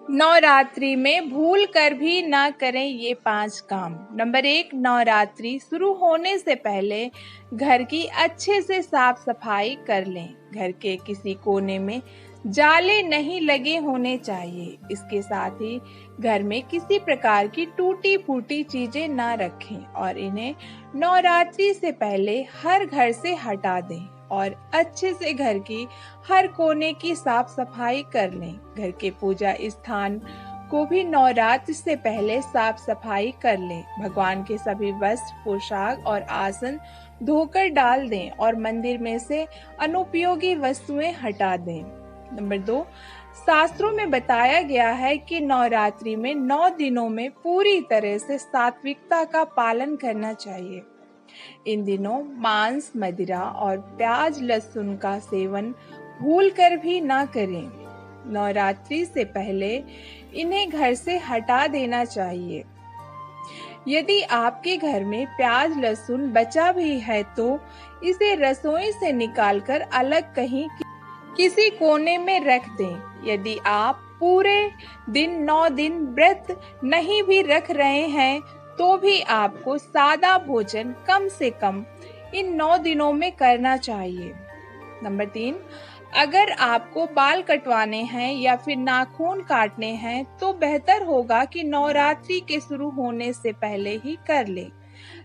नवरात्रि में भूल कर भी ना करें ये 5 काम। नंबर 1, नवरात्रि शुरू होने से पहले घर की अच्छे से साफ सफाई कर लें। घर के किसी कोने में जाले नहीं लगे होने चाहिए। इसके साथ ही घर में किसी प्रकार की टूटी फूटी चीजें ना रखें और इन्हें नवरात्रि से पहले हर घर से हटा दें और अच्छे से घर की हर कोने की साफ सफाई कर लें। घर के पूजा स्थान को भी नवरात्र से पहले साफ सफाई कर लें। भगवान के सभी वस्त्र, पोशाक और आसन धोकर डाल दें और मंदिर में से अनुपयोगी वस्तुएं हटा दें। नंबर 2, शास्त्रों में बताया गया है कि नवरात्रि में 9 दिनों में पूरी तरह से सात्विकता का पालन करना चाहिए। इन दिनों मांस, मदिरा और प्याज लहसुन का सेवन भूल कर भी ना करें। नवरात्रि से पहले इन्हें घर से हटा देना चाहिए। यदि आपके घर में प्याज लहसुन बचा भी है तो इसे रसोई से निकालकर अलग कहीं किसी कोने में रख दें। यदि आप पूरे दिन 9 दिन व्रत नहीं भी रख रहे हैं तो भी आपको सादा भोजन कम से कम इन 9 दिनों में करना चाहिए। नंबर 3, अगर आपको बाल कटवाने हैं या फिर नाखून काटने हैं तो बेहतर होगा कि नवरात्रि के शुरू होने से पहले ही कर लें।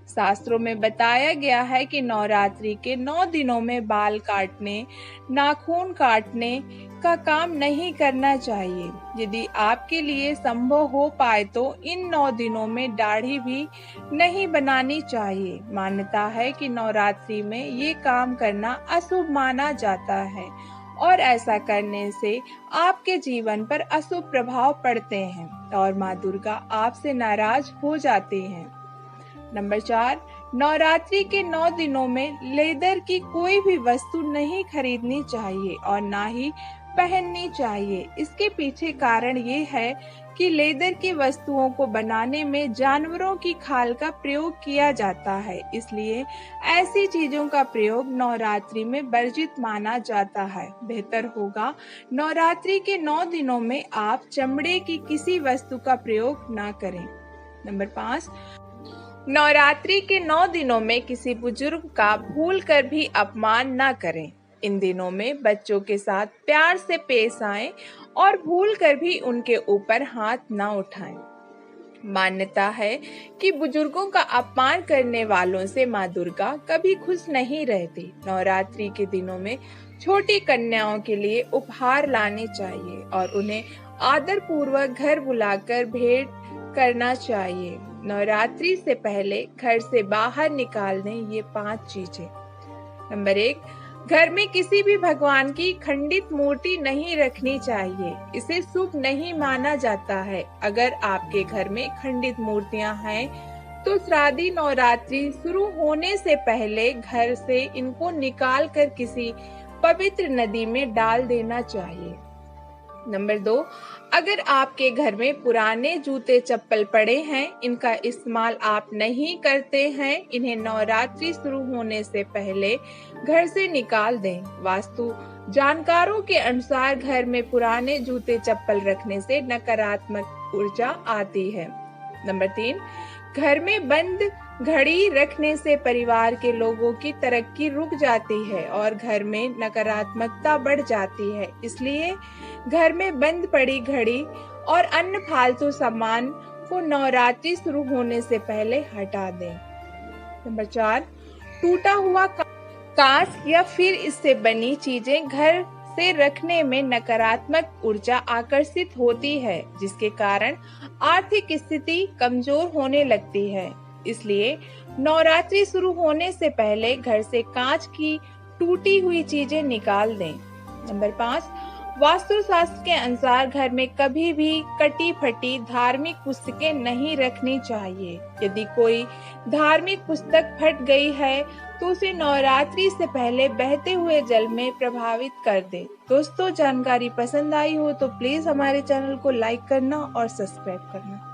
शास्त्रों में बताया गया है कि नवरात्रि के 9 दिनों में बाल काटने, नाखून काटने का काम नहीं करना चाहिए। यदि आपके लिए संभव हो पाए तो इन 9 दिनों में दाढ़ी भी नहीं बनानी चाहिए। मान्यता है कि नवरात्रि में ये काम करना अशुभ माना जाता है और ऐसा करने से आपके जीवन पर अशुभ प्रभाव पड़ते हैं और माँ दुर्गा आपसे नाराज हो जाती हैं। नंबर 4, नवरात्रि के 9 दिनों में लेदर की कोई भी वस्तु नहीं खरीदनी चाहिए और ना ही पहननी चाहिए। इसके पीछे कारण ये है कि लेदर की वस्तुओं को बनाने में जानवरों की खाल का प्रयोग किया जाता है, इसलिए ऐसी चीजों का प्रयोग नवरात्रि में वर्जित माना जाता है। बेहतर होगा नवरात्रि के 9 दिनों में आप चमड़े की किसी वस्तु का प्रयोग ना करें। नंबर 5, नवरात्रि के 9 दिनों में किसी बुजुर्ग का भूल कर भी अपमान न करें। इन दिनों में बच्चों के साथ प्यार से पेश आएं और भूल कर भी उनके ऊपर हाथ न उठाएं। मान्यता है कि बुजुर्गों का अपमान करने वालों से माँ दुर्गा कभी खुश नहीं रहती। नवरात्रि के दिनों में छोटी कन्याओं के लिए उपहार लाने चाहिए और उन्हें आदर पूर्वक घर बुलाकर भेंट करना चाहिए। नवरात्रि से पहले घर से बाहर निकाल दें ये 5 चीजें। नंबर 1, घर में किसी भी भगवान की खंडित मूर्ति नहीं रखनी चाहिए। इसे शुभ नहीं माना जाता है। अगर आपके घर में खंडित मूर्तियां हैं तो श्राद्धी नवरात्रि शुरू होने से पहले घर से इनको निकाल कर किसी पवित्र नदी में डाल देना चाहिए। नंबर 2, अगर आपके घर में पुराने जूते चप्पल पड़े हैं, इनका इस्तेमाल आप नहीं करते हैं, इन्हें नवरात्रि शुरू होने से पहले घर से निकाल दें। वास्तु जानकारों के अनुसार घर में पुराने जूते चप्पल रखने से नकारात्मक ऊर्जा आती है। नंबर 3, घर में बंद घड़ी रखने से परिवार के लोगों की तरक्की रुक जाती है और घर में नकारात्मकता बढ़ जाती है। इसलिए घर में बंद पड़ी घड़ी और अन्य फालतू सामान को नवरात्रि शुरू होने से पहले हटा दें। नंबर 4, टूटा हुआ कांच या फिर इससे बनी चीजें घर से रखने में नकारात्मक ऊर्जा आकर्षित होती है, जिसके कारण आर्थिक स्थिति कमजोर होने लगती है। इसलिए नवरात्रि शुरू होने से पहले घर से कांच की टूटी हुई चीजें निकाल दें। नंबर 5, वास्तुशास्त्र के अनुसार घर में कभी भी कटी फटी धार्मिक पुस्तकें नहीं रखनी चाहिए। यदि कोई धार्मिक पुस्तक फट गई है तो उसे नवरात्रि से पहले बहते हुए जल में प्रभावित कर दे। दोस्तों, जानकारी पसंद आई हो तो प्लीज हमारे चैनल को लाइक करना और सब्सक्राइब करना।